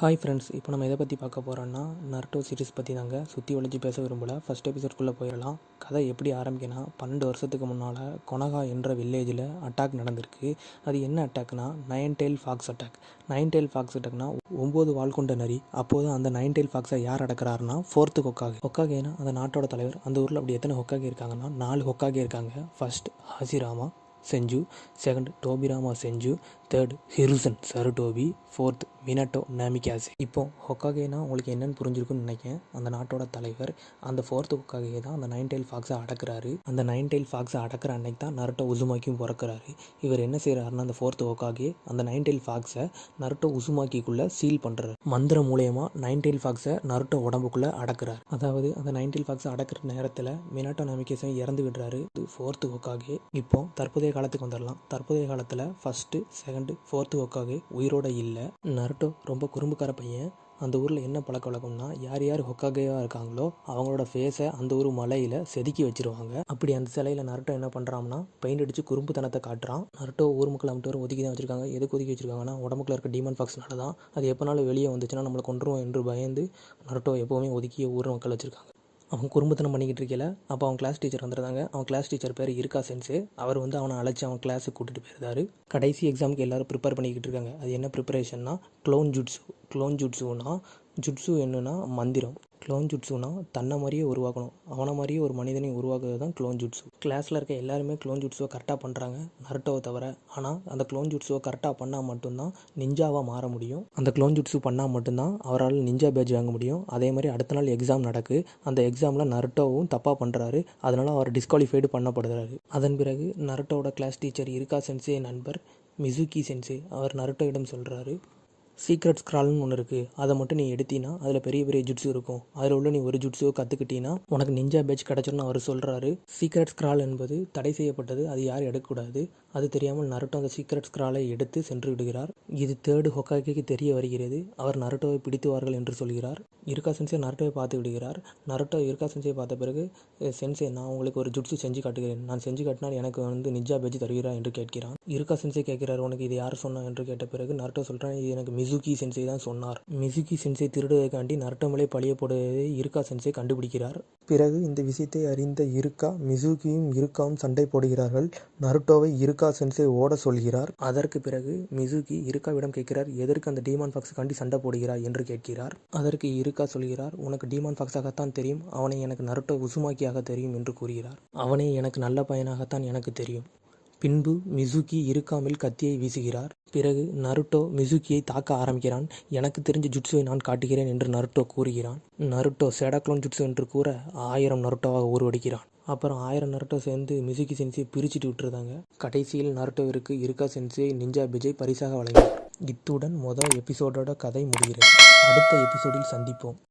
Hi friends, இப்போ நம்ம எதை பற்றி பார்க்க போகிறோன்னா நருட்டோ சீரிஸ் பற்றி தாங்க. சுற்றி ஒழிச்சு பேச விரும்பல. ஃபஸ்ட் எபிசோட்குள்ளே போயிடலாம். கதை எப்படி ஆரம்பிக்குன்னா, 12 வருஷத்துக்கு முன்னால் கொனகா என்ற வில்லேஜில் அட்டாக் நடந்திருக்கு. அது என்ன அட்டாக்னா, nine tail fox attack. Nine tail fox அட்டாக்னா 9 வால் கொண்ட நரி. அப்போது அந்த நைன் டெயில் ஃபாக்ஸை யார் அடக்கிறாருன்னா, 4th ஹொக்காகே. ஹொக்காகேனா அந்த நாட்டோட தலைவர். அந்த ஊரில் அப்படி எத்தனை ஹொக்காகே இருக்காங்கன்னா 4 ஹொக்காகே இருக்காங்க. ஃபர்ஸ்ட் ஹாசிராமா செஞ்சு, செகண்ட் டோபிராமா செஞ்சு, தேர்ட் ஹிருசன் சருடோபி, ஃபோர்த் மினட்டோ நாமிகாசே. இப்போ ஹொக்காகேனா உங்களுக்கு என்னென்னு புரிஞ்சிருக்குன்னு நினைக்கிறேன். அந்த நாட்டோட தலைவர். அந்த 4th ஹொக்காகே தான் அந்த நைன் டெயில் ஃபாக்ஸை அடக்கிறாரு. அந்த நைன் டெயில் ஃபாக்ஸை அடக்கிற அன்னைக்கு தான் நருட்டோ உசுமாக்கியும் பிறக்கிறாரு. இவர் என்ன செய்கிறாருன்னா, அந்த 4th ஹொக்காகே அந்த நைன் டெயில் ஃபாக்ஸை நருட்டோ உசுமாக்கிக்குள்ளே சீல் பண்ணுறாரு. மந்திரம் மூலயமா நைன் டெயில் ஃபாக்ஸை நருட்டோ உடம்புக்குள்ளே அடக்கிறார். அதாவது அந்த நைன் டெயில் ஃபாக்ஸை அடக்கிற நேரத்தில் மினட்டோ நாமிகாசே இறந்து விடுறாரு. 4th Hokage. இப்போ தற்போதைய காலத்துக்கு வந்துடலாம். தற்போதைய காலத்தில் ஃபஸ்ட்டு, செகண்ட், 4th ஹொக்காகே உயிரோட இல்லை. நருட்டோ ரொம்ப குறும்புக்கார பையன். அந்த ஊரில் என்ன பழக்க வழக்கம்னா, யார் யார் ஹொக்காகேவாக இருக்காங்களோ அவங்களோட ஃபேஸை அந்த ஒரு மலையில் செதுக்கி வச்சுருவாங்க. அப்படி அந்த சிலையில் நருட்டோ என்ன பண்ணுறான்னா, பெயிண்ட் அடித்து குறும்புத்தனத்தை காட்டுறான். நருட்டோ ஊர் மக்கள் அம்பிட்டு ஒதுக்கி தான் வச்சுருக்காங்க. எதுக்கு ஒதுக்கி வச்சுருக்காங்கன்னா, உடம்புக்குள்ள இருக்க டீமன் ஃபாக்ஸ்னால தான். அது எப்போனாலும் வெளியே வந்துச்சுன்னா நம்மளை கொன்றுவோம் என்று பயந்து நருட்டோ எப்போவுமே ஒதுக்கிய ஊர் மக்கள் வச்சுருக்காங்க. அவன் குறும்புத்தனம் பண்ணிக்கிட்டு இருக்கல. அப்போ அவன் கிளாஸ் டீச்சர் வந்துருந்தாங்க. அவன் கிளாஸ் டீச்சர் பேர் இருக்கா சென்ஸு. அவர் அவனை அழைச்சி அவன் கிளாஸுக்கு கூட்டிகிட்டு போயிருந்தாரு. கடைசி எக்ஸாமுக்கு எல்லோரும் ப்ரிப்பேர் பண்ணிக்கிட்டு இருக்காங்க. அது என்ன ப்ரிப்பரேஷன்னா, க்ளோன் ஜுட்ஸு. க்ளோன் ஜுட்ஸுனா, ஜுட்ஸு என்னன்னா மந்திரம். க்ளோன் ஜுட்ஸுனா தன்னை மாதிரியே உருவாக்கணும். அவனை மாதிரியே ஒரு மனிதனை உருவாக்குறது தான் க்ளோன் ஜுட்ஸு. கிளாஸில் இருக்க எல்லாருமே க்ளோன் ஜுட்ஸுவை கரெக்டாக பண்ணுறாங்க, நருட்டோவை தவிர. ஆனால் அந்த க்ளோன் ஜுட்ஸுவை கரெக்டாக பண்ணால் மட்டும்தான் நிஞ்சாவாக மாற முடியும். அந்த க்ளோன் ஜுட்ஸு பண்ணால் மட்டும்தான் அவரால் நிஞ்சா பேட்ச் வாங்க முடியும். அதே மாதிரி அடுத்த நாள் எக்ஸாம் நடக்கு. அந்த எக்ஸாமில் நருட்டோவும் தப்பாக பண்ணுறாரு. அதனால் அவர் டிஸ்குவாலிஃபைடு பண்ணப்படுறாரு. அதன் பிறகு நருட்டோவோட கிளாஸ் டீச்சர் இருக்கா சென்சே நண்பர் மிசுகி சென்சே அவர் நருட்டோவிடம் சொல்கிறாரு, சீக்ரெட் ஸ்க்ரால்னு ஒன்று இருக்குது. அதை மட்டும் நீ எடுத்தினா அதில் பெரிய பெரிய ஜுட்ஸு இருக்கும். அதில் உள்ள நீ ஒரு ஜுட்ஸுவை கற்றுக்கிட்டீங்கன்னா உனக்கு நிஞ்சா பேட்ச் கிடச்சிருன்னு அவர் சொல்கிறாரு. சீக்ரெட் ஸ்க்ரால் என்பது தடை செய்யப்பட்டது. அது யாரும் எடுக்கக்கூடாது. அது தெரியாமல் நருட்டோ அந்த சீக்ரெட் ஸ்க்ராலை எடுத்து சென்று விடுகிறார். இது 3rd ஹொக்காகேக்கு தெரிய வருகிறது. அவர் நருட்டோவை பிடித்துவார்கள் என்று சொல்கிறார். இருக்கா சென்சே நருட்டோவை பார்த்து விடுகிறார். நருட்டோ இருக்கா சென்சே பார்த்த பிறகு, சென்சே நான் உங்களுக்கு ஒரு ஜுட்ஸு செஞ்சு காட்டுகிறேன். நான் செஞ்சு காட்டினால் எனக்கு நிஞ்சா பேட்ச் தருகிறா என்று கேட்கிறான். இருக்கா சென்சே கேட்கிறார், உனக்கு இது யார் சொன்னா என்று கேட்ட பிறகு நருட்டோ சொல்கிறான், இது எனக்கு மிசுகி சென்சே தான் சொன்னார். மிசுகி சென்சே திருடுவதைக்காண்டி நருட்டோ மேலே பழிய போடுவதை இருக்கா சென்சே கண்டுபிடிக்கிறார். பிறகு இந்த விஷயத்தை அறிந்த இருக்கா மிசுகியும் இருக்காவும் சண்டை போடுகிறார்கள். நருட்டோவை இருக்கா சென்சே ஓட சொல்கிறார். அதற்கு பிறகு மிசுகி இருக்காவிடம் கேட்கிறார், எதற்கு அந்த டீமான் ஃபாக்ஸுக்காண்டி சண்டை போடுகிறார் என்று கேட்கிறார். அதற்கு இருக்கா சொல்கிறார், உனக்கு டீமான் ஃபாக்ஸாகத்தான் தெரியும், அவனை எனக்கு நருட்டோ உசுமாக்கியாக தெரியும் என்று கூறுகிறார். அவனே எனக்கு நல்ல பையனாகத்தான் எனக்கு தெரியும். பின்பு மிசுகி இருக்காமில் கத்தியை வீசுகிறார். பிறகு நருட்டோ மிசுகியை தாக்க ஆரம்பிக்கிறான். எனக்கு தெரிஞ்ச ஜுட்ஸுவை நான் காட்டுகிறேன் என்று நருட்டோ கூறுகிறான். நருட்டோ சேடாக்ளோன் ஜுட்ஸு என்று கூற 1000 நருட்டோவாக உருவடிக்கிறான். அப்புறம் 1000 நருட்டோ சேர்ந்து மிசுகி சென்சே பிரிச்சுட்டு விட்டுருந்தாங்க. கடைசியில் நருட்டோவிற்கு இருக்கா சென்சே நிஞ்சா பேட்சை பரிசாக வழங்கினார். இத்துடன் எபிசோடோட கதை முடிகிறது. அடுத்த எபிசோடில் சந்திப்போம்.